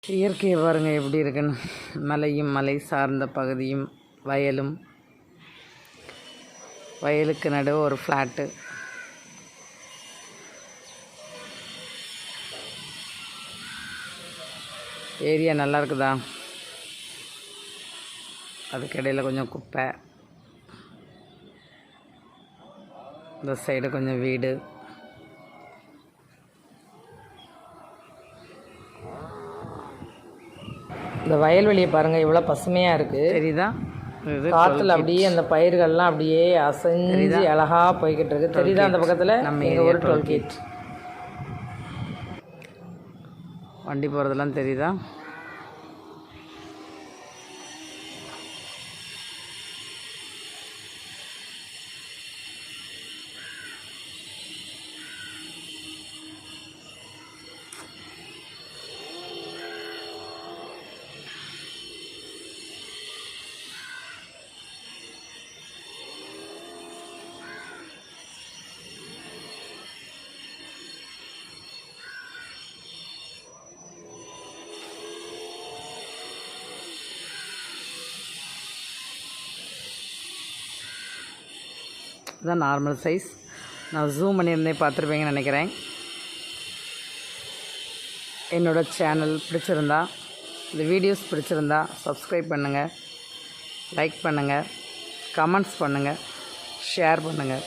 இயற்கையை பாருங்கள் எப்படி இருக்குன்னு. மலையும் மலை சார்ந்த பகுதியும் வயலும், வயலுக்கு நடுவே ஒரு ஃப்ளாட்டு. ஏரியா நல்லா இருக்குதா? அதுக்கிடையில் கொஞ்சம் குப்பை, இந்த சைடு கொஞ்சம் வீடு. இந்த வயல்வெளியை பாருங்கள் எவ்வளோ பசுமையாக இருக்குது தெரியுதா? காற்றுல அப்படியே அந்த பயிர்கள்லாம் அப்படியே அசைஞ்சு அழகாக போய்கிட்டு இருக்கு தெரியுதா? அந்த பக்கத்தில் நம்ம எங்கள் ஒரு டோல்கேட் வண்டி போகிறதெல்லாம் தெரியுதா? இதுதான் நார்மல் சைஸ். நான் ஜூம் பண்ணியிருந்தே பார்த்துருப்பீங்கன்னு நினைக்கிறேன். என்னோடய சேனல் பிடிச்சிருந்தா, இந்த வீடியோஸ் பிடிச்சிருந்தா சப்ஸ்கிரைப் பண்ணுங்கள், லைக் பண்ணுங்கள், கமெண்ட்ஸ் பண்ணுங்கள், ஷேர் பண்ணுங்கள்.